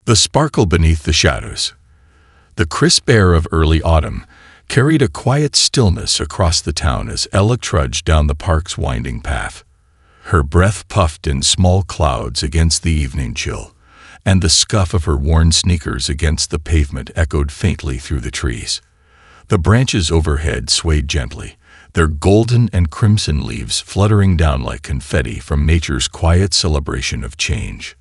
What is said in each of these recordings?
The sparkle beneath the shadows. The crisp air of early autumn carried a quiet stillness across the town as Ella trudged down the park's winding path. Her breath puffed in small clouds against the evening chill, and the scuff of her worn sneakers against the pavement echoed faintly through the trees. The branches overhead swayed gently, their golden and crimson leaves fluttering down like confetti from nature's quiet celebration of change.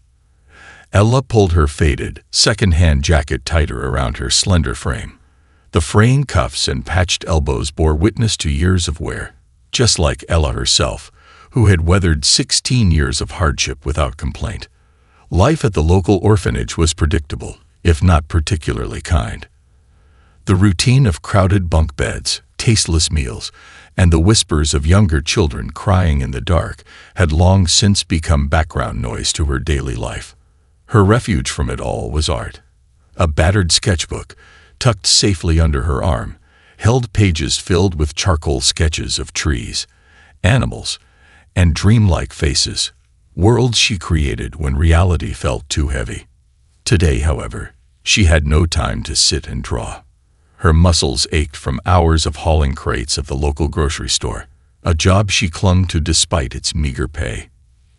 Ella pulled her faded, second-hand jacket tighter around her slender frame. The fraying cuffs and patched elbows bore witness to years of wear, just like Ella herself, who had weathered 16 years of hardship without complaint. Life at the local orphanage was predictable, if not particularly kind. The routine of crowded bunk beds, tasteless meals, and the whispers of younger children crying in the dark had long since become background noise to her daily life. Her refuge from it all was art. A battered sketchbook, tucked safely under her arm, held pages filled with charcoal sketches of trees, animals, and dreamlike faces, worlds she created when reality felt too heavy. Today, however, she had no time to sit and draw. Her muscles ached from hours of hauling crates of the local grocery store, a job she clung to despite its meager pay.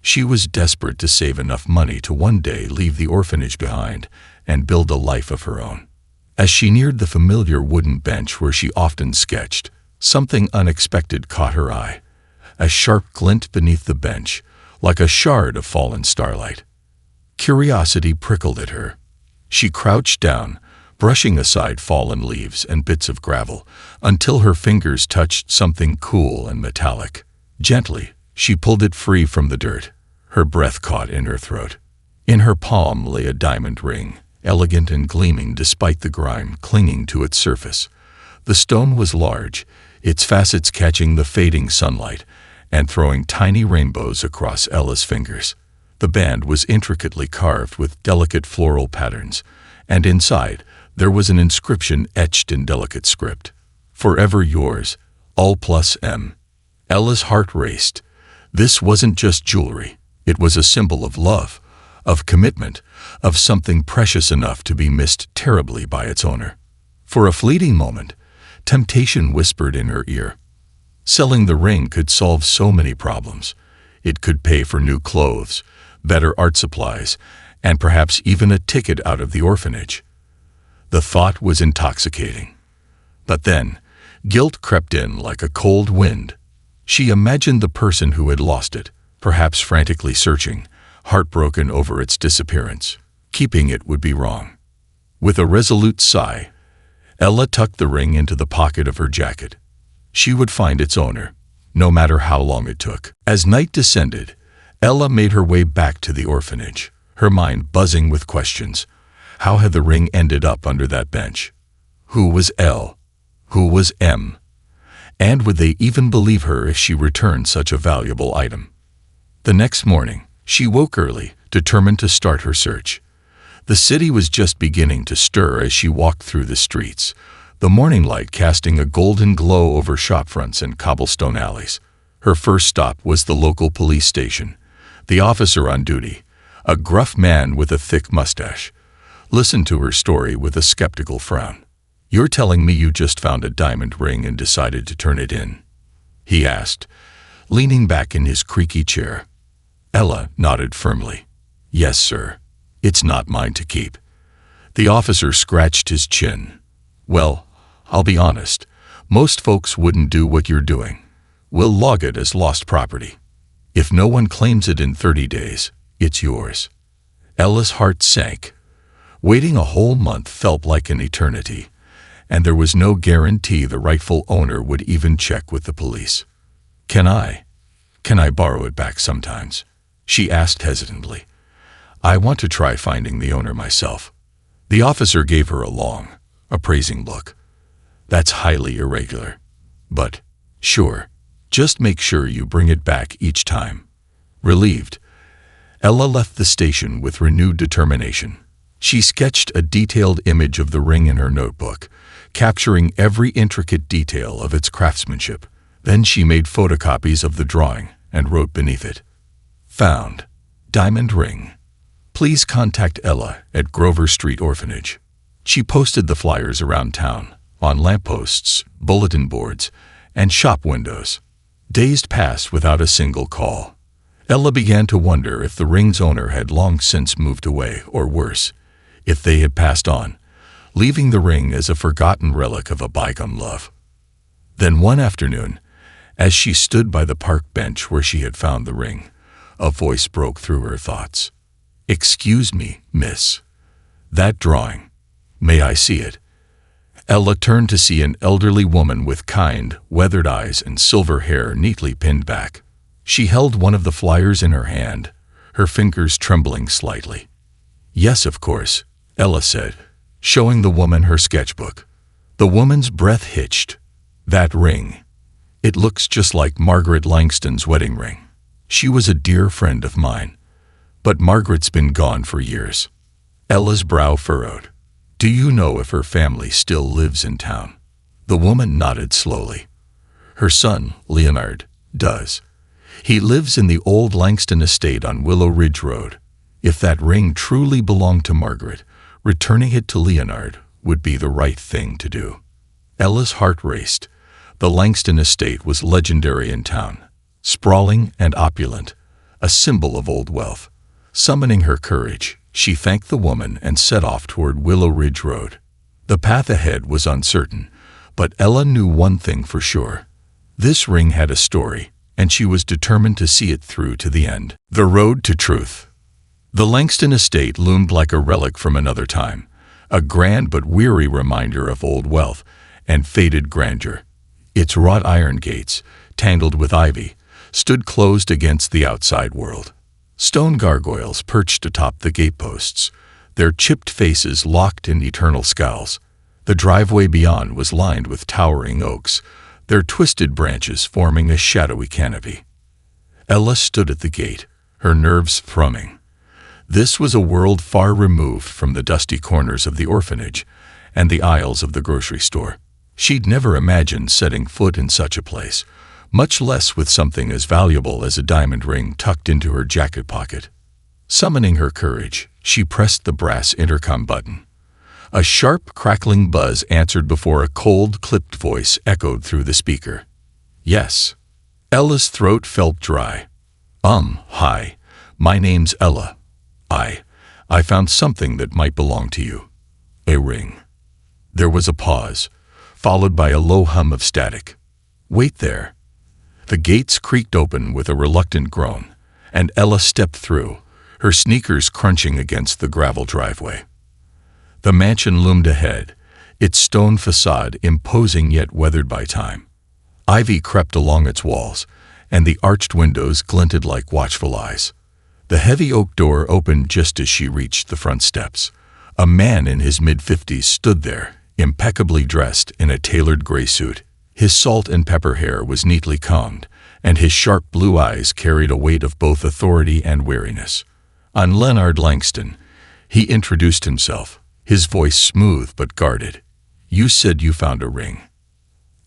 She was desperate to save enough money to one day leave the orphanage behind and build a life of her own. As she neared the familiar wooden bench where she often sketched, something unexpected caught her eye. A sharp glint beneath the bench, like a shard of fallen starlight. Curiosity prickled at her. She crouched down, brushing aside fallen leaves and bits of gravel, until her fingers touched something cool and metallic. Gently, she pulled it free from the dirt. Her breath caught in her throat. In her palm lay a diamond ring, elegant and gleaming despite the grime clinging to its surface. The stone was large, its facets catching the fading sunlight and throwing tiny rainbows across Ella's fingers. The band was intricately carved with delicate floral patterns, and inside there was an inscription etched in delicate script. "Forever yours, all plus M." Ella's heart raced. This wasn't just jewelry. It was a symbol of love, of commitment, of something precious enough to be missed terribly by its owner. For a fleeting moment, temptation whispered in her ear. Selling the ring could solve so many problems. It could pay for new clothes, better art supplies, and perhaps even a ticket out of the orphanage. The thought was intoxicating. But then, guilt crept in like a cold wind. She imagined the person who had lost it, perhaps frantically searching, heartbroken over its disappearance. Keeping it would be wrong. With a resolute sigh, Ella tucked the ring into the pocket of her jacket. She would find its owner, no matter how long it took. As night descended, Ella made her way back to the orphanage, her mind buzzing with questions. How had the ring ended up under that bench? Who was L? Who was M? And would they even believe her if she returned such a valuable item? The next morning, she woke early, determined to start her search. The city was just beginning to stir as she walked through the streets, the morning light casting a golden glow over shopfronts and cobblestone alleys. Her first stop was the local police station. The officer on duty, a gruff man with a thick mustache, listened to her story with a skeptical frown. "You're telling me you just found a diamond ring and decided to turn it in?" he asked, leaning back in his creaky chair. Ella nodded firmly. "Yes, sir. It's not mine to keep." The officer scratched his chin. "Well, I'll be honest. Most folks wouldn't do what you're doing. We'll log it as lost property. If no one claims it in 30 days, it's yours." Ella's heart sank. Waiting a whole month felt like an eternity, and there was no guarantee the rightful owner would even check with the police. Can I borrow it back sometimes?" she asked hesitantly. "I want to try finding the owner myself." The officer gave her a long, appraising look. "That's highly irregular. But, sure, just make sure you bring it back each time." Relieved, Ella left the station with renewed determination. She sketched a detailed image of the ring in her notebook, capturing every intricate detail of its craftsmanship. Then she made photocopies of the drawing and wrote beneath it, "Found. Diamond ring. Please contact Ella at Grover Street Orphanage. She posted the flyers around town, on lampposts, bulletin boards, and shop windows. Days passed without a single call. Ella began to wonder if the ring's owner had long since moved away, or worse, if they had passed on, leaving the ring as a forgotten relic of a bygone love. Then one afternoon, as she stood by the park bench where she had found the ring, a voice broke through her thoughts. "Excuse me, miss. That drawing. May I see it?" Ella turned to see an elderly woman with kind, weathered eyes and silver hair neatly pinned back. She held one of the flyers in her hand, her fingers trembling slightly. "Yes, of course," Ella said, showing the woman her sketchbook. The woman's breath hitched. "That ring. It looks just like Margaret Langston's wedding ring. She was a dear friend of mine. But Margaret's been gone for years." Ella's brow furrowed. "Do you know if her family still lives in town?" The woman nodded slowly. "Her son, Leonard, does. He lives in the old Langston estate on Willow Ridge Road. If that ring truly belonged to Margaret, returning it to Leonard would be the right thing to do." Ella's heart raced. The Langston estate was legendary in town, sprawling and opulent, a symbol of old wealth. Summoning her courage, she thanked the woman and set off toward Willow Ridge Road. The path ahead was uncertain, but Ella knew one thing for sure. This ring had a story, and she was determined to see it through to the end. The road to truth. The Langston estate loomed like a relic from another time, a grand but weary reminder of old wealth and faded grandeur. Its wrought iron gates, tangled with ivy, stood closed against the outside world. Stone gargoyles perched atop the gateposts, their chipped faces locked in eternal scowls. The driveway beyond was lined with towering oaks, their twisted branches forming a shadowy canopy. Ella stood at the gate, her nerves thrumming. This was a world far removed from the dusty corners of the orphanage and the aisles of the grocery store. She'd never imagined setting foot in such a place, much less with something as valuable as a diamond ring tucked into her jacket pocket. Summoning her courage, she pressed the brass intercom button. A sharp, crackling buzz answered before a cold, clipped voice echoed through the speaker. "Yes." Ella's throat felt dry. Hi, my name's Ella. I found something that might belong to you. A ring." There was a pause, followed by a low hum of static. "Wait there." The gates creaked open with a reluctant groan, and Ella stepped through, her sneakers crunching against the gravel driveway. The mansion loomed ahead, its stone facade imposing yet weathered by time. Ivy crept along its walls, and the arched windows glinted like watchful eyes. The heavy oak door opened just as she reached the front steps. A man in his mid-50s stood there, impeccably dressed in a tailored gray suit. His salt and pepper hair was neatly combed, and his sharp blue eyes carried a weight of both authority and wariness. "I'm Leonard Langston," he introduced himself, his voice smooth but guarded. "You said you found a ring."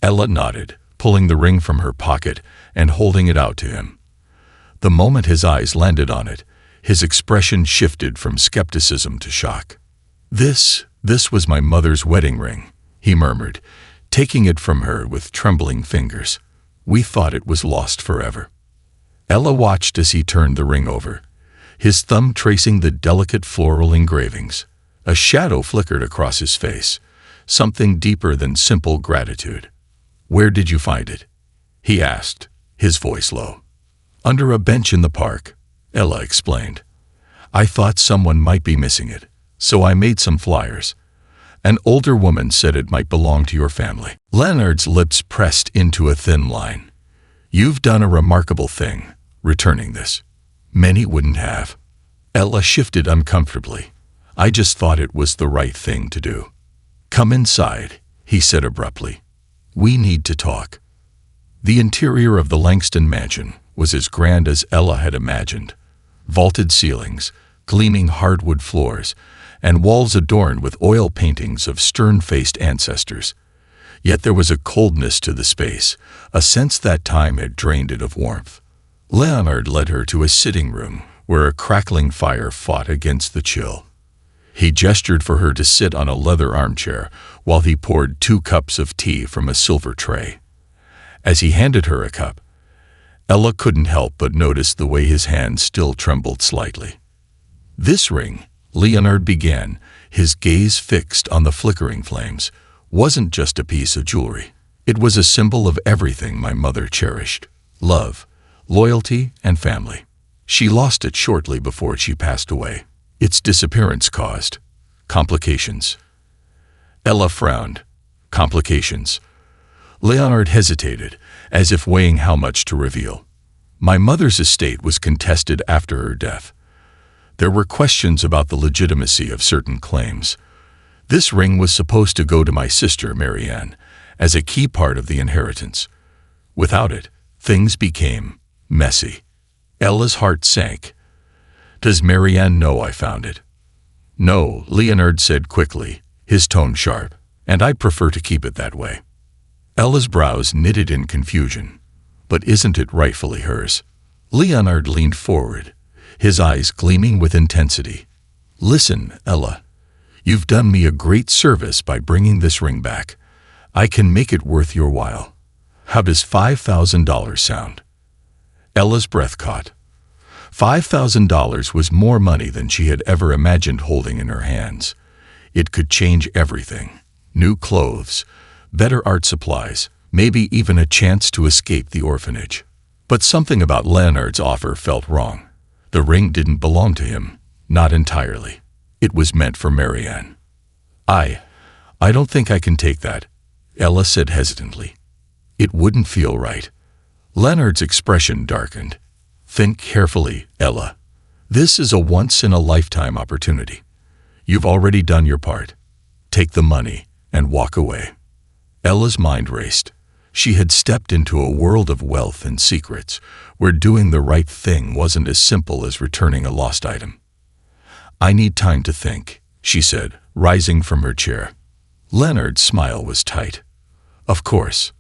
Ella nodded, pulling the ring from her pocket and holding it out to him. The moment his eyes landed on it, his expression shifted from skepticism to shock. This was my mother's wedding ring," he murmured, taking it from her with trembling fingers. "We thought it was lost forever." Ella watched as he turned the ring over, his thumb tracing the delicate floral engravings. A shadow flickered across his face, something deeper than simple gratitude. "Where did you find it?" he asked, his voice low. "Under a bench in the park," Ella explained. "I thought someone might be missing it, so I made some flyers. An older woman said it might belong to your family." Leonard's lips pressed into a thin line. "You've done a remarkable thing, returning this. Many wouldn't have." Ella shifted uncomfortably. "I just thought it was the right thing to do." "Come inside," he said abruptly. "We need to talk." The interior of the Langston mansion was as grand as Ella had imagined. Vaulted ceilings, gleaming hardwood floors, and walls adorned with oil paintings of stern-faced ancestors. Yet there was a coldness to the space, a sense that time had drained it of warmth. Leonard led her to a sitting room, where a crackling fire fought against the chill. He gestured for her to sit on a leather armchair while he poured 2 cups of tea from a silver tray. As he handed her a cup, Ella couldn't help but notice the way his hand still trembled slightly. "This ring," Leonard began, his gaze fixed on the flickering flames, "wasn't just a piece of jewelry. It was a symbol of everything my mother cherished: love, loyalty, and family. She lost it shortly before she passed away. Its disappearance caused complications." Ella frowned. Complications. Leonard hesitated, as if weighing how much to reveal. "My mother's estate was contested after her death. There were questions about the legitimacy of certain claims. This ring was supposed to go to my sister, Marianne, as a key part of the inheritance. Without it, things became messy." Ella's heart sank. "Does Marianne know I found it?" "No," Leonard said quickly, his tone sharp, "and I prefer to keep it that way." Ella's brows knitted in confusion. "But isn't it rightfully hers?" Leonard leaned forward, his eyes gleaming with intensity. "Listen, Ella. You've done me a great service by bringing this ring back. I can make it worth your while. How does $5,000 sound?" Ella's breath caught. $5,000 was more money than she had ever imagined holding in her hands. It could change everything: new clothes, better art supplies, maybe even a chance to escape the orphanage. But something about Leonard's offer felt wrong. The ring didn't belong to him, not entirely. It was meant for Marianne. I don't think I can take that," Ella said hesitantly. "It wouldn't feel right." Leonard's expression darkened. "Think carefully, Ella. This is a once-in-a-lifetime opportunity. You've already done your part. Take the money and walk away." Ella's mind raced. She had stepped into a world of wealth and secrets, where doing the right thing wasn't as simple as returning a lost item. "I need time to think," she said, rising from her chair. Leonard's smile was tight. "Of course.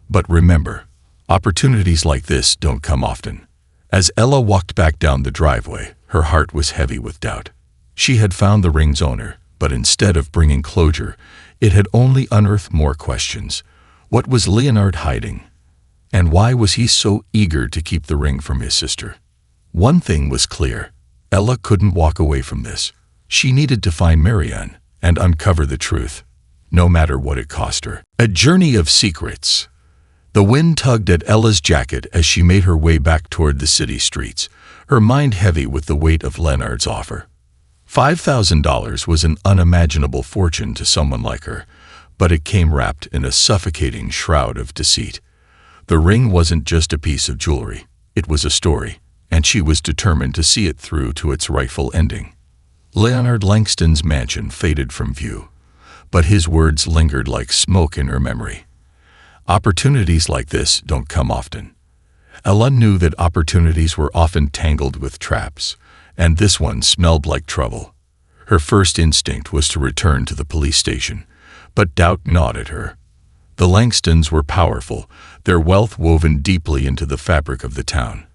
But remember, opportunities like this don't come often." As Ella walked back down the driveway, her heart was heavy with doubt. She had found the ring's owner, but instead of bringing closure, it had only unearthed more questions. What was Leonard hiding? And why was he so eager to keep the ring from his sister? One thing was clear: Ella couldn't walk away from this. She needed to find Marianne and uncover the truth, no matter what it cost her. A journey of secrets. The wind tugged at Ella's jacket as she made her way back toward the city streets, her mind heavy with the weight of Leonard's offer. $5,000 was an unimaginable fortune to someone like her, but it came wrapped in a suffocating shroud of deceit. The ring wasn't just a piece of jewelry, it was a story, and she was determined to see it through to its rightful ending. Leonard Langston's mansion faded from view, but his words lingered like smoke in her memory. Opportunities like this don't come often. Ella knew that opportunities were often tangled with traps, and this one smelled like trouble. Her first instinct was to return to the police station, but doubt gnawed at her. The Langstons were powerful, their wealth woven deeply into the fabric of the town.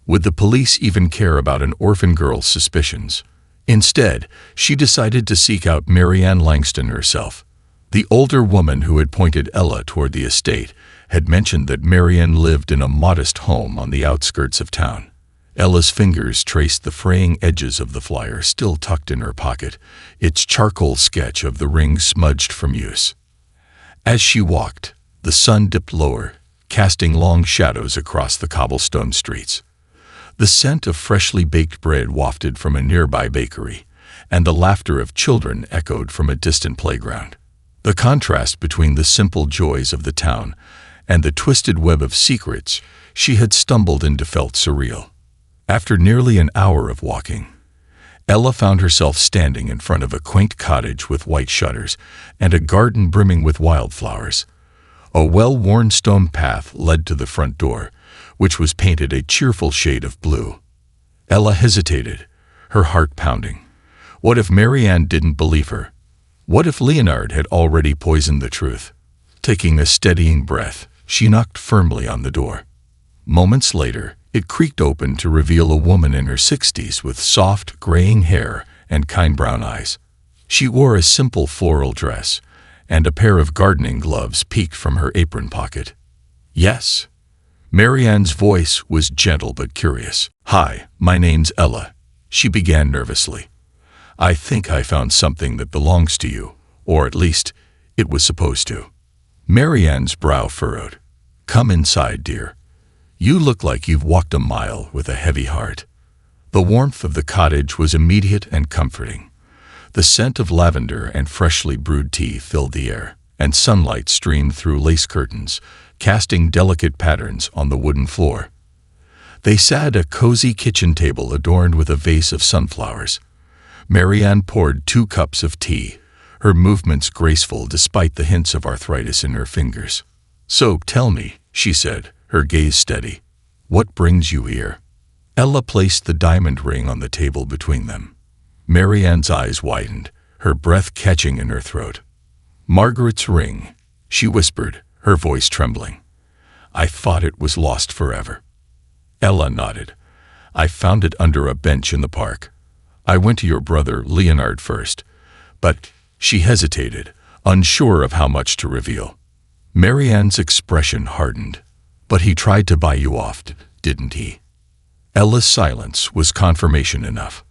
Would the police even care about an orphan girl's suspicions? Instead, she decided to seek out Marianne Langston herself. The older woman who had pointed Ella toward the estate had mentioned that Marianne lived in a modest home on the outskirts of town. Ella's fingers traced the fraying edges of the flyer still tucked in her pocket, its charcoal sketch of the ring smudged from use. As she walked, the sun dipped lower, casting long shadows across the cobblestone streets. The scent of freshly baked bread wafted from a nearby bakery, and the laughter of children echoed from a distant playground. The contrast between the simple joys of the town and the twisted web of secrets she had stumbled into felt surreal. After nearly an hour of walking, Ella found herself standing in front of a quaint cottage with white shutters and a garden brimming with wildflowers. A well-worn stone path led to the front door, which was painted a cheerful shade of blue. Ella hesitated, her heart pounding. What if Marianne didn't believe her? What if Leonard had already poisoned the truth? Taking a steadying breath, she knocked firmly on the door. Moments later, It creaked open to reveal a woman in her 60s with soft, graying hair and kind brown eyes. She wore a simple floral dress, and a pair of gardening gloves peeked from her apron pocket. "Yes." Marianne's voice was gentle but curious. "Hi, my name's Ella," she began nervously. "I think I found something that belongs to you, or at least, it was supposed to." Marianne's brow furrowed. "Come inside, dear. You look like you've walked a mile with a heavy heart." The warmth of the cottage was immediate and comforting. The scent of lavender and freshly brewed tea filled the air, and sunlight streamed through lace curtains, casting delicate patterns on the wooden floor. They sat at a cozy kitchen table adorned with a vase of sunflowers. Marianne poured 2 cups of tea, her movements graceful despite the hints of arthritis in her fingers. "So, tell me," she said, her gaze steady, "what brings you here?" Ella placed the diamond ring on the table between them. Marianne's eyes widened, her breath catching in her throat. "Margaret's ring," she whispered, her voice trembling. "I thought it was lost forever." Ella nodded. "I found it under a bench in the park. I went to your brother Leonard first, but—" She hesitated, unsure of how much to reveal. Marianne's expression hardened. "But he tried to buy you off, didn't he?" Ella's silence was confirmation enough.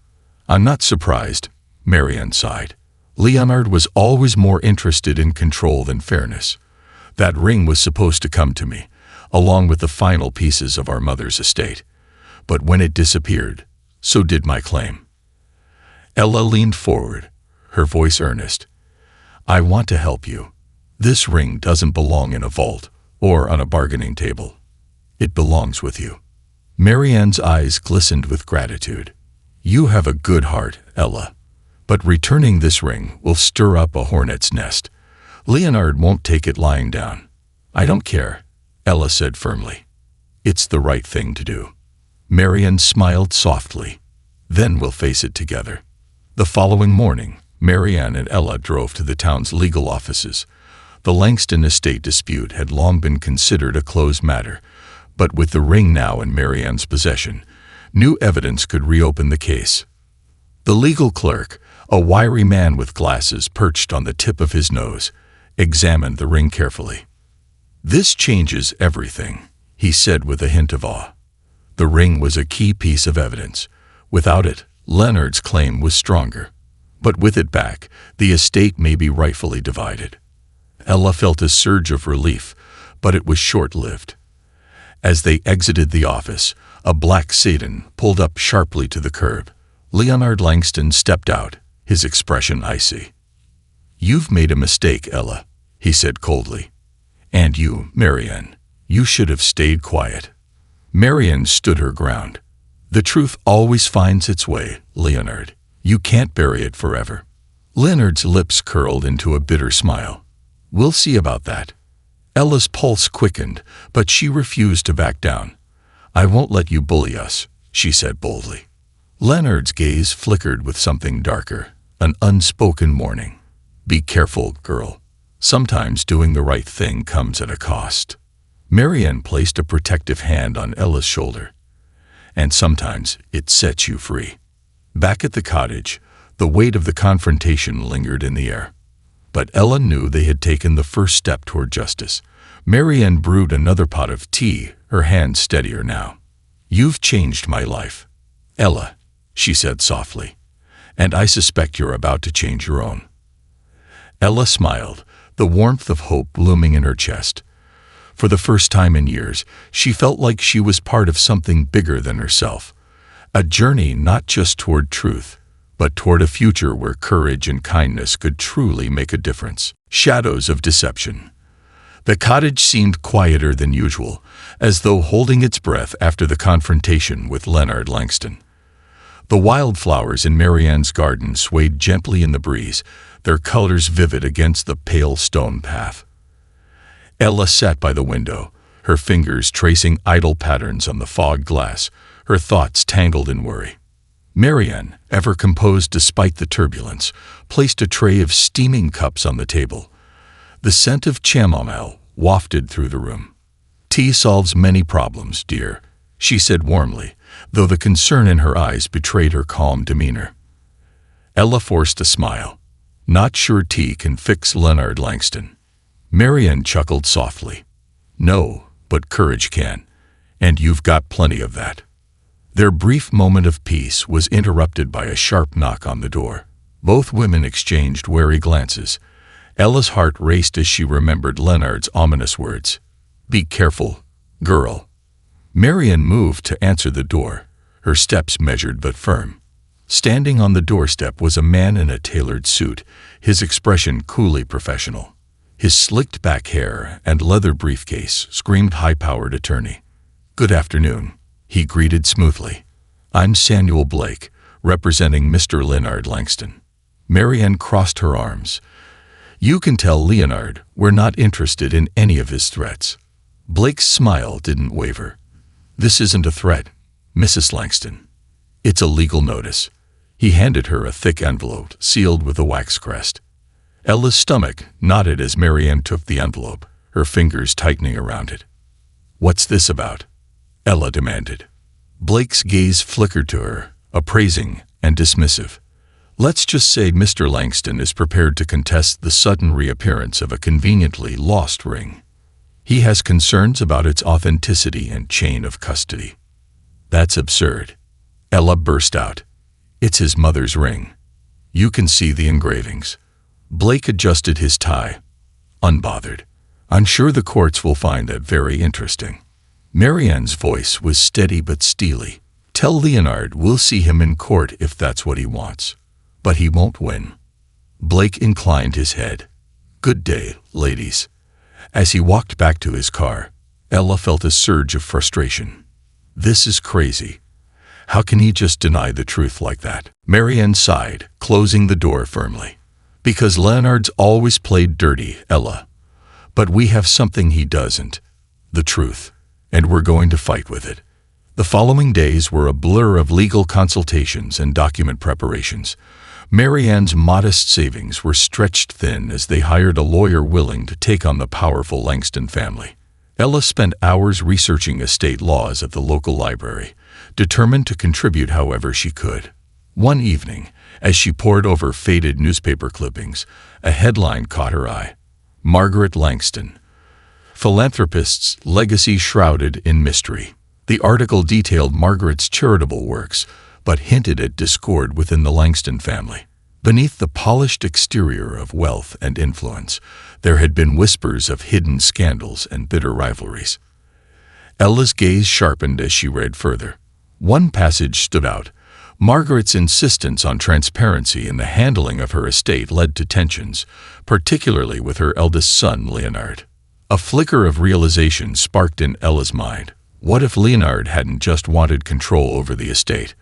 "I'm not surprised," Marianne sighed. "Leonard was always more interested in control than fairness. That ring was supposed to come to me, along with the final pieces of our mother's estate. But when it disappeared, so did my claim." Ella leaned forward, her voice earnest. "I want to help you. This ring doesn't belong in a vault or on a bargaining table. It belongs with you." Marianne's eyes glistened with gratitude. "You have a good heart, Ella. But returning this ring will stir up a hornet's nest. Leonard won't take it lying down." "I don't care," Ella said firmly. "It's the right thing to do." Marianne smiled softly. "Then we'll face it together." The following morning, Marianne and Ella drove to the town's legal offices. The Langston estate dispute had long been considered a closed matter, but with the ring now in Marianne's possession, new evidence could reopen the case. The legal clerk, a wiry man with glasses perched on the tip of his nose, examined the ring carefully. "This changes everything," he said with a hint of awe. The ring was a key piece of evidence. Without it, Leonard's claim was stronger. But with it back, the estate may be rightfully divided. Ella felt a surge of relief, but it was short-lived. As they exited the office, a black sedan pulled up sharply to the curb. Leonard Langston stepped out, his expression icy. "You've made a mistake, Ella," he said coldly. "And you, Marianne, you should have stayed quiet." Marianne stood her ground. "The truth always finds its way, Leonard. You can't bury it forever." Leonard's lips curled into a bitter smile. "We'll see about that." Ella's pulse quickened, but she refused to back down. "I won't let you bully us," she said boldly. Leonard's gaze flickered with something darker, an unspoken warning. "Be careful, girl. Sometimes doing the right thing comes at a cost." Marianne placed a protective hand on Ella's shoulder. "And sometimes it sets you free." Back at the cottage, the weight of the confrontation lingered in the air. But Ella knew they had taken the first step toward justice. Marianne brewed another pot of tea, her hand steadier now. "You've changed my life, Ella," she said softly, "and I suspect you're about to change your own." Ella smiled, the warmth of hope blooming in her chest. For the first time in years, she felt like she was part of something bigger than herself. A journey not just toward truth, but toward a future where courage and kindness could truly make a difference. Shadows of deception. The cottage seemed quieter than usual, as though holding its breath after the confrontation with Leonard Langston. The wildflowers in Marianne's garden swayed gently in the breeze, their colors vivid against the pale stone path. Ella sat by the window, her fingers tracing idle patterns on the fogged glass, her thoughts tangled in worry. Marianne, ever composed despite the turbulence, placed a tray of steaming cups on the table. The scent of chamomile wafted through the room. "Tea solves many problems, dear," she said warmly, though the concern in her eyes betrayed her calm demeanor. Ella forced a smile. Not sure tea can fix Leonard Langston. Marianne chuckled softly. No, but courage can, and you've got plenty of that. Their brief moment of peace was interrupted by a sharp knock on the door. Both women exchanged wary glances. Ella's heart raced as she remembered Leonard's ominous words. Be careful, girl. Marianne moved to answer the door, her steps measured but firm. Standing on the doorstep was a man in a tailored suit, his expression coolly professional. His slicked back hair and leather briefcase screamed high-powered attorney. Good afternoon, he greeted smoothly. I'm Samuel Blake, representing Mr. Leonard Langston. Marianne crossed her arms. You can tell Leonard we're not interested in any of his threats. Blake's smile didn't waver. This isn't a threat, Mrs. Langston. It's a legal notice. He handed her a thick envelope sealed with a wax crest. Ella's stomach knotted as Marianne took the envelope, her fingers tightening around it. What's this about? Ella demanded. Blake's gaze flickered to her, appraising and dismissive. Let's just say Mr. Langston is prepared to contest the sudden reappearance of a conveniently lost ring. He has concerns about its authenticity and chain of custody. That's absurd. Ella burst out. It's his mother's ring. You can see the engravings. Blake adjusted his tie. Unbothered. I'm sure the courts will find that very interesting. Marianne's voice was steady but steely. Tell Leonard we'll see him in court if that's what he wants. But he won't win. Blake inclined his head. Good day, ladies. As he walked back to his car, Ella felt a surge of frustration. This is crazy. How can he just deny the truth like that? Marianne sighed, closing the door firmly. Because Leonard's always played dirty, Ella. But we have something he doesn't. The truth. And we're going to fight with it. The following days were a blur of legal consultations and document preparations. Marianne's modest savings were stretched thin as they hired a lawyer willing to take on the powerful Langston family. Ella spent hours researching estate laws at the local library, determined to contribute however she could. One evening, as she pored over faded newspaper clippings, a headline caught her eye. Margaret Langston, philanthropist's legacy shrouded in mystery. The article detailed Margaret's charitable works, but hinted at discord within the Langston family. Beneath the polished exterior of wealth and influence, there had been whispers of hidden scandals and bitter rivalries. Ella's gaze sharpened as she read further. One passage stood out. Margaret's insistence on transparency in the handling of her estate led to tensions, particularly with her eldest son, Leonard. A flicker of realization sparked in Ella's mind. What if Leonard hadn't just wanted control over the estate?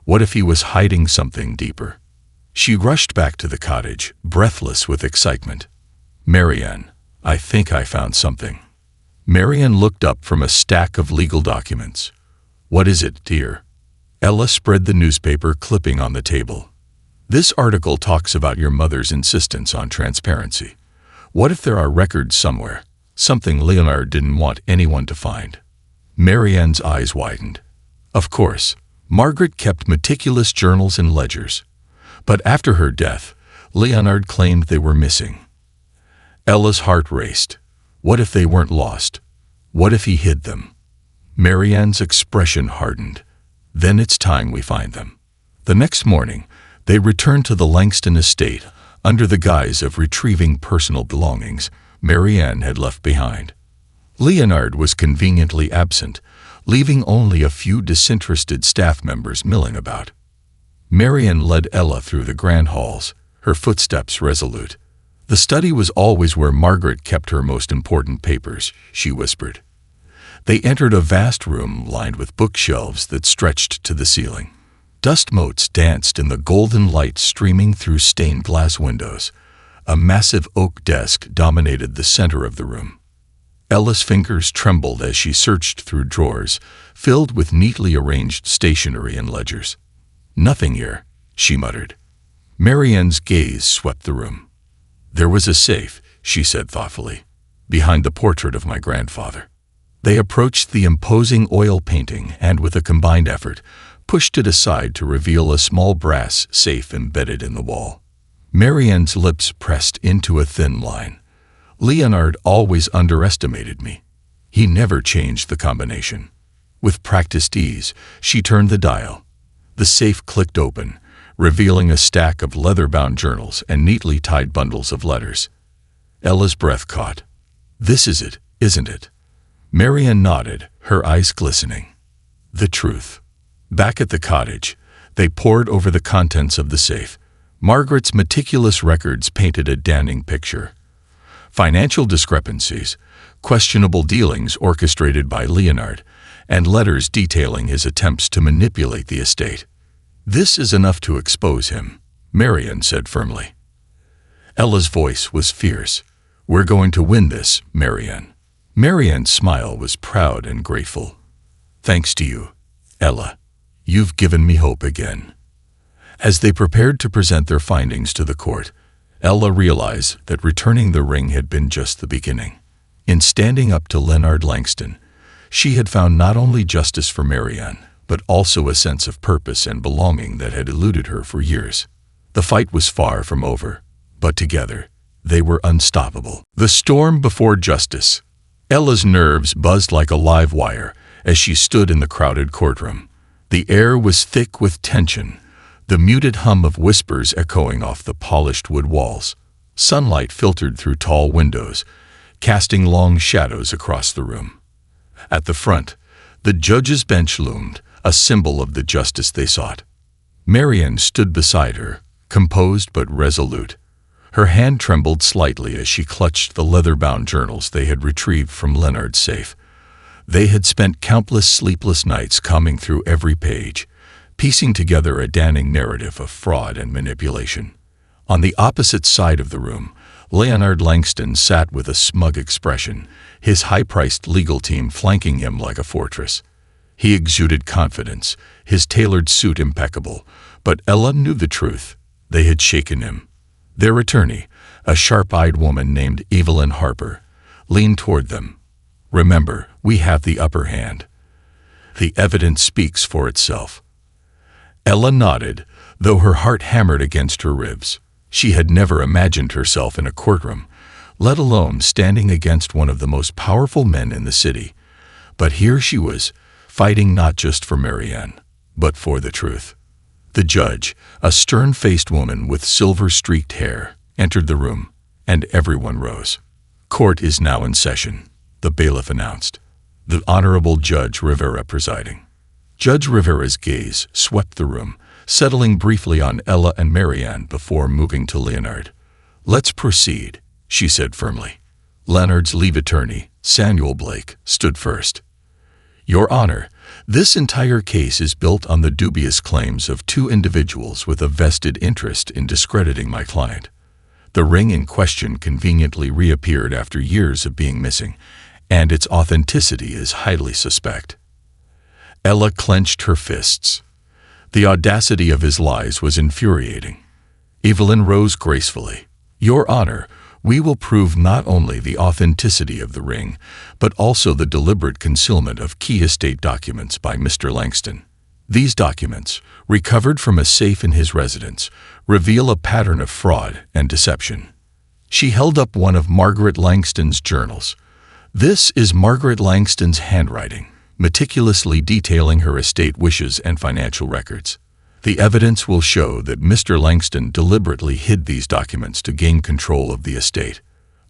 What if he was hiding something deeper? She rushed back to the cottage, breathless with excitement. Marianne, I think I found something. Marianne looked up from a stack of legal documents. What is it, dear? Ella spread the newspaper clipping on the table. This article talks about your mother's insistence on transparency. What if there are records somewhere? Something Leonard didn't want anyone to find. Marianne's eyes widened. Of course, Margaret kept meticulous journals and ledgers. But after her death, Leonard claimed they were missing. Ella's heart raced. What if they weren't lost? What if he hid them? Marianne's expression hardened. Then it's time we find them. The next morning, they returned to the Langston estate under the guise of retrieving personal belongings Marianne had left behind. Leonard was conveniently absent, leaving only a few disinterested staff members milling about. Marianne led Ella through the grand halls, her footsteps resolute. The study was always where Margaret kept her most important papers, she whispered. They entered a vast room lined with bookshelves that stretched to the ceiling. Dust motes danced in the golden light streaming through stained glass windows. A massive oak desk dominated the center of the room. Ella's fingers trembled as she searched through drawers filled with neatly arranged stationery and ledgers. Nothing here, she muttered. Marianne's gaze swept the room. There was a safe, she said thoughtfully, behind the portrait of my grandfather. They approached the imposing oil painting and, with a combined effort, pushed it aside to reveal a small brass safe embedded in the wall. Marianne's lips pressed into a thin line. Leonard always underestimated me. He never changed the combination. With practiced ease, she turned the dial. The safe clicked open, revealing a stack of leather-bound journals and neatly tied bundles of letters. Ella's breath caught. "This is it, isn't it?" Marianne nodded, her eyes glistening. The truth. Back at the cottage, they pored over the contents of the safe. Margaret's meticulous records painted a damning picture. Financial discrepancies, questionable dealings orchestrated by Leonard, and letters detailing his attempts to manipulate the estate. "This is enough to expose him," Marianne said firmly. Ella's voice was fierce. "We're going to win this, Marianne." Marianne's smile was proud and grateful. "Thanks to you, Ella. You've given me hope again." As they prepared to present their findings to the court, Ella realized that returning the ring had been just the beginning. In standing up to Leonard Langston, she had found not only justice for Marianne, but also a sense of purpose and belonging that had eluded her for years. The fight was far from over, but together, they were unstoppable. The storm before justice. Ella's nerves buzzed like a live wire as she stood in the crowded courtroom. The air was thick with tension, the muted hum of whispers echoing off the polished wood walls. Sunlight filtered through tall windows, casting long shadows across the room. At the front, the judge's bench loomed, a symbol of the justice they sought. Marianne stood beside her, composed but resolute. Her hand trembled slightly as she clutched the leather-bound journals they had retrieved from Leonard's safe. They had spent countless sleepless nights combing through every page, piecing together a damning narrative of fraud and manipulation. On the opposite side of the room, Leonard Langston sat with a smug expression, his high-priced legal team flanking him like a fortress. He exuded confidence, his tailored suit impeccable, but Ella knew the truth. They had shaken him. Their attorney, a sharp-eyed woman named Evelyn Harper, leaned toward them. "Remember, we have the upper hand. The evidence speaks for itself." Ella nodded, though her heart hammered against her ribs. She had never imagined herself in a courtroom, let alone standing against one of the most powerful men in the city. But here she was, fighting not just for Marianne, but for the truth. The judge, a stern-faced woman with silver-streaked hair, entered the room, and everyone rose. "Court is now in session," the bailiff announced, the Honorable Judge Rivera presiding. Judge Rivera's gaze swept the room, settling briefly on Ella and Marianne before moving to Leonard. "Let's proceed," she said firmly. Leonard's lead attorney, Samuel Blake, stood first. "Your Honor, this entire case is built on the dubious claims of two individuals with a vested interest in discrediting my client. The ring in question conveniently reappeared after years of being missing, and its authenticity is highly suspect." Ella clenched her fists. The audacity of his lies was infuriating. Evelyn rose gracefully. "Your Honor, we will prove not only the authenticity of the ring, but also the deliberate concealment of key estate documents by Mr. Langston. These documents, recovered from a safe in his residence, reveal a pattern of fraud and deception." She held up one of Margaret Langston's journals. "This is Margaret Langston's handwriting, meticulously detailing her estate wishes and financial records. The evidence will show that Mr. Langston deliberately hid these documents to gain control of the estate."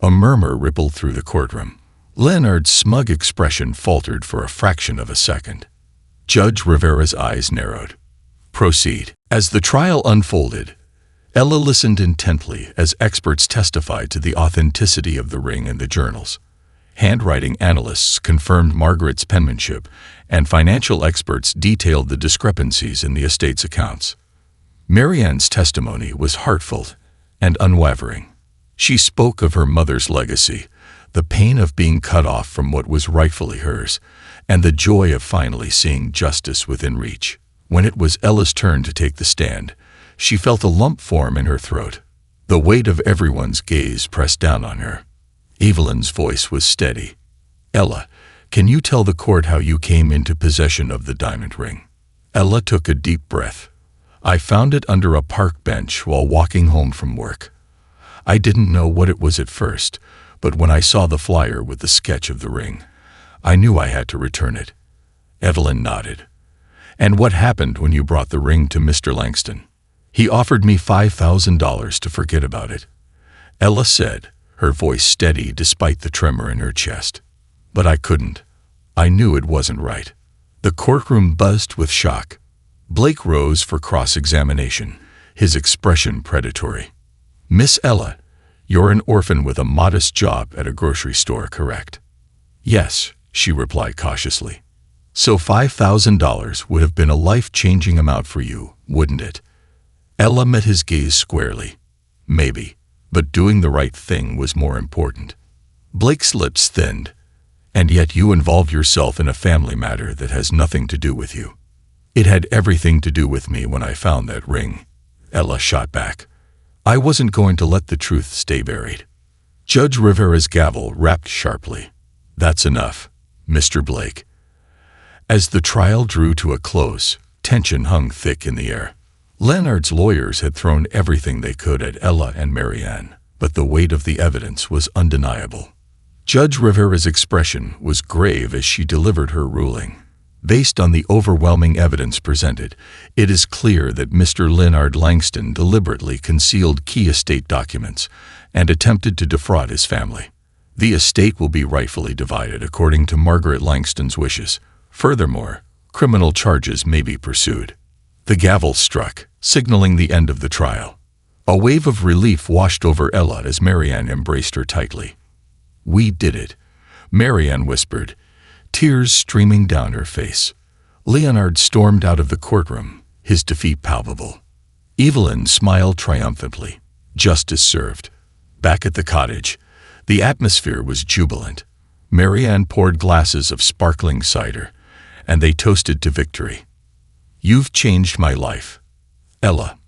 A murmur rippled through the courtroom. Leonard's smug expression faltered for a fraction of a second. Judge Rivera's eyes narrowed. "Proceed." As the trial unfolded, Ella listened intently as experts testified to the authenticity of the ring and the journals. Handwriting analysts confirmed Margaret's penmanship, and financial experts detailed the discrepancies in the estate's accounts. Marianne's testimony was heartfelt and unwavering. She spoke of her mother's legacy, the pain of being cut off from what was rightfully hers, and the joy of finally seeing justice within reach. When it was Ella's turn to take the stand, she felt a lump form in her throat. The weight of everyone's gaze pressed down on her. Evelyn's voice was steady. "Ella, Can you tell the court how you came into possession of the diamond ring? Ella took a deep breath. I found it under a park bench while walking home from work. I didn't know what it was at first, but when I saw the flyer with the sketch of the ring, I knew I had to return it. Evelyn nodded. And what happened when you brought the ring to Mr. Langston? He offered me $5,000 to forget about it. Ella said, her voice steady despite the tremor in her chest. But I couldn't. I knew it wasn't right. The courtroom buzzed with shock. Blake rose for cross-examination, his expression predatory. Miss Ella, you're an orphan with a modest job at a grocery store, correct? Yes, she replied cautiously. So $5,000 would have been a life-changing amount for you, wouldn't it? Ella met his gaze squarely. Maybe, but doing the right thing was more important. Blake's lips thinned. And yet you involved yourself in a family matter that has nothing to do with you. It had everything to do with me when I found that ring. Ella shot back. I wasn't going to let the truth stay buried. Judge Rivera's gavel rapped sharply. That's enough, Mr. Blake. As the trial drew to a close, tension hung thick in the air. Leonard's lawyers had thrown everything they could at Ella and Marianne, but the weight of the evidence was undeniable. Judge Rivera's expression was grave as she delivered her ruling. Based on the overwhelming evidence presented, it is clear that Mr. Leonard Langston deliberately concealed key estate documents and attempted to defraud his family. The estate will be rightfully divided according to Margaret Langston's wishes. Furthermore, criminal charges may be pursued. The gavel struck, signaling the end of the trial. A wave of relief washed over Ella as Marianne embraced her tightly. We did it, Marianne whispered, tears streaming down her face. Leonard stormed out of the courtroom, his defeat palpable. Evelyn smiled triumphantly. Justice served. Back at the cottage, the atmosphere was jubilant. Marianne poured glasses of sparkling cider, and they toasted to victory. You've changed my life, Ella,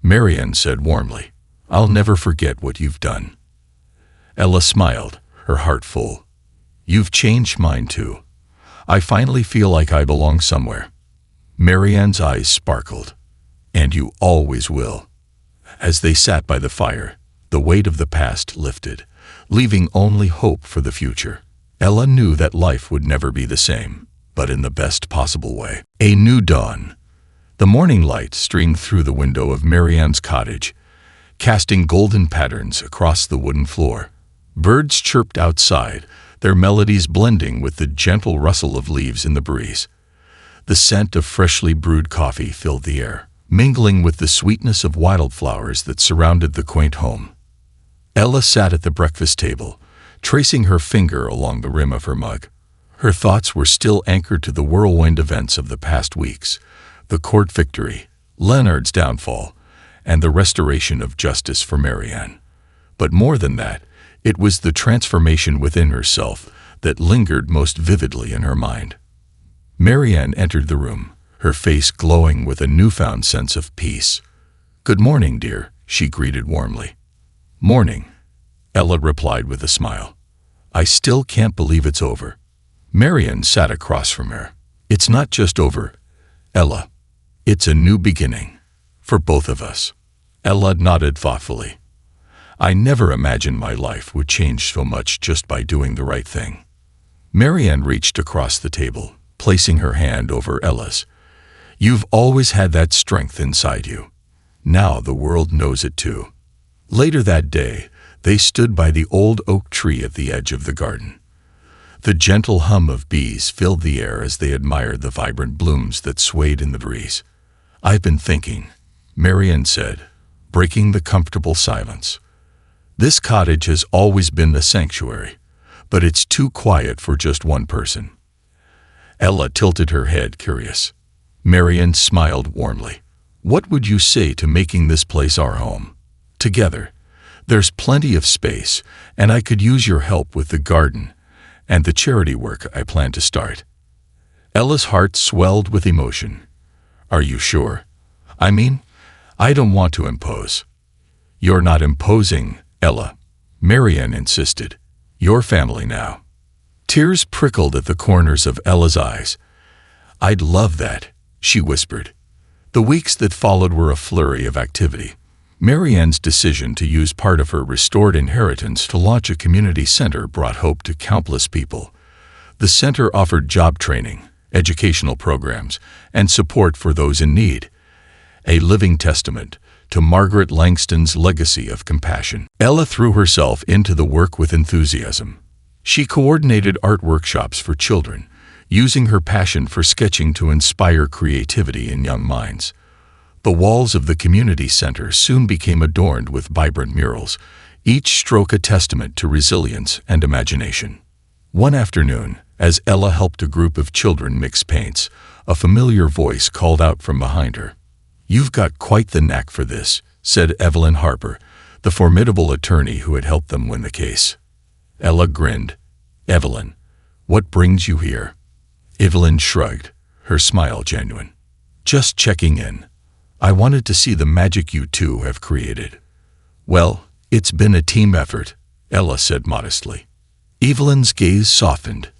Marianne said warmly. I'll never forget what you've done. Ella smiled, her heart full. You've changed mine too. I finally feel like I belong somewhere. Marianne's eyes sparkled. And you always will. As they sat by the fire, the weight of the past lifted, leaving only hope for the future. Ella knew that life would never be the same, but in the best possible way. A new dawn. The morning light streamed through the window of Marianne's cottage, casting golden patterns across the wooden floor. Birds chirped outside, their melodies blending with the gentle rustle of leaves in the breeze. The scent of freshly brewed coffee filled the air, mingling with the sweetness of wildflowers that surrounded the quaint home. Ella sat at the breakfast table, tracing her finger along the rim of her mug. Her thoughts were still anchored to the whirlwind events of the past weeks, the court victory, Leonard's downfall, and the restoration of justice for Marianne. But more than that, it was the transformation within herself that lingered most vividly in her mind. Marianne entered the room, her face glowing with a newfound sense of peace. Good morning, dear, she greeted warmly. Morning, Ella replied with a smile. I still can't believe it's over. Marianne sat across from her. It's not just over, Ella. It's a new beginning. For both of us. Ella nodded thoughtfully. I never imagined my life would change so much just by doing the right thing. Marianne reached across the table, placing her hand over Ella's. You've always had that strength inside you. Now the world knows it too. Later that day, they stood by the old oak tree at the edge of the garden. The gentle hum of bees filled the air as they admired the vibrant blooms that swayed in the breeze. I've been thinking, Marianne said, breaking the comfortable silence. This cottage has always been a sanctuary, but it's too quiet for just one person. Ella tilted her head, curious. Marianne smiled warmly. What would you say to making this place our home? Together. There's plenty of space, and I could use your help with the garden and the charity work I plan to start. Ella's heart swelled with emotion. Are you sure? I mean, I don't want to impose. You're not imposing, Ella, Marianne insisted. Your family now. Tears prickled at the corners of Ella's eyes. "I'd love that," she whispered. The weeks that followed were a flurry of activity. Marianne's decision to use part of her restored inheritance to launch a community center brought hope to countless people. The center offered job training, educational programs, and support for those in need, a living testament to Margaret Langston's legacy of compassion. Ella threw herself into the work with enthusiasm. She coordinated art workshops for children, using her passion for sketching to inspire creativity in young minds. The walls of the community center soon became adorned with vibrant murals, each stroke a testament to resilience and imagination. One afternoon, as Ella helped a group of children mix paints, a familiar voice called out from behind her. "You've got quite the knack for this," said Evelyn Harper, the formidable attorney who had helped them win the case. Ella grinned. "Evelyn, what brings you here?" Evelyn shrugged, her smile genuine. "Just checking in. I wanted to see the magic you two have created." "Well, it's been a team effort," Ella said modestly. Evelyn's gaze softened.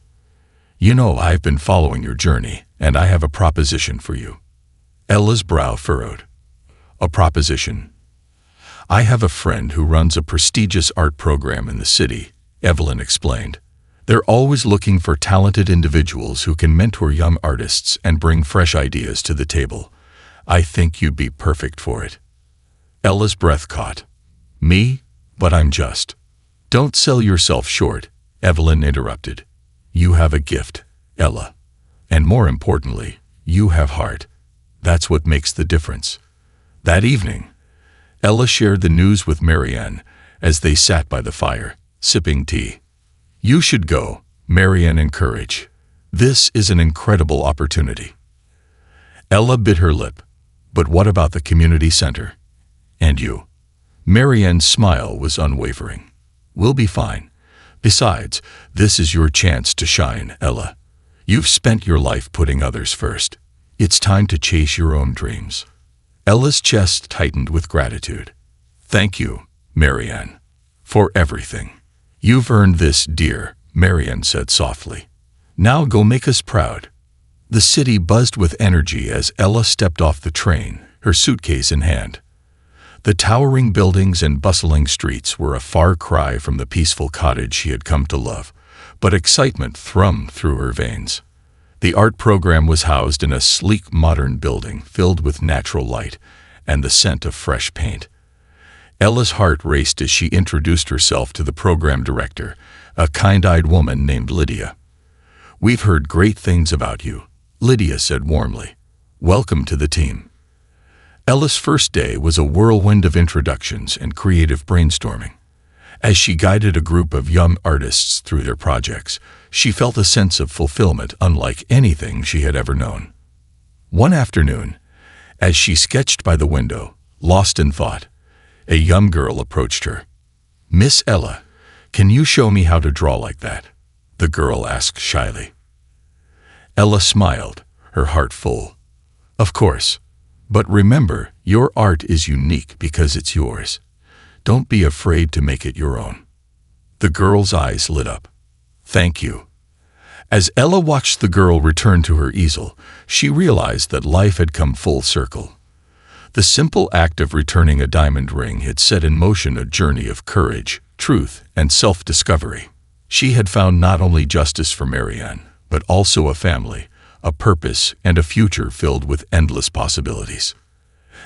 "You know, I've been following your journey, and I have a proposition for you." Ella's brow furrowed. "A proposition?" "I have a friend who runs a prestigious art program in the city," Evelyn explained. "They're always looking for talented individuals who can mentor young artists and bring fresh ideas to the table. I think you'd be perfect for it." Ella's breath caught. "Me? But I'm just—" "Don't sell yourself short," Evelyn interrupted. "You have a gift, Ella. And more importantly, you have heart. That's what makes the difference." That evening, Ella shared the news with Marianne as they sat by the fire, sipping tea. "You should go," Marianne encouraged. "This is an incredible opportunity." Ella bit her lip. "But what about the community center? And you?" Marianne's smile was unwavering. "We'll be fine. Besides, this is your chance to shine, Ella. You've spent your life putting others first. It's time to chase your own dreams." Ella's chest tightened with gratitude. "Thank you, Marianne, for everything." "You've earned this, dear," Marianne said softly. "Now go make us proud." The city buzzed with energy as Ella stepped off the train, her suitcase in hand. The towering buildings and bustling streets were a far cry from the peaceful cottage she had come to love, but excitement thrummed through her veins. The art program was housed in a sleek modern building filled with natural light and the scent of fresh paint. Ella's heart raced as she introduced herself to the program director, a kind-eyed woman named Lydia. "We've heard great things about you," Lydia said warmly. "Welcome to the team." Ella's first day was a whirlwind of introductions and creative brainstorming. As she guided a group of young artists through their projects, she felt a sense of fulfillment unlike anything she had ever known. One afternoon, as she sketched by the window, lost in thought, a young girl approached her. "Miss Ella, can you show me how to draw like that?" the girl asked shyly. Ella smiled, her heart full. "Of course. But remember, your art is unique because it's yours. Don't be afraid to make it your own." The girl's eyes lit up. "Thank you." As Ella watched the girl return to her easel, she realized that life had come full circle. The simple act of returning a diamond ring had set in motion a journey of courage, truth, and self-discovery. She had found not only justice for Marianne, but also a family, a purpose, and a future filled with endless possibilities.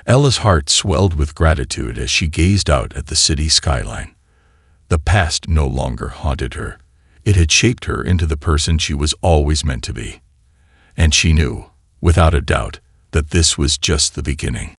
Ella's heart swelled with gratitude as she gazed out at the city skyline. The past no longer haunted her. It had shaped her into the person she was always meant to be. And she knew, without a doubt, that this was just the beginning.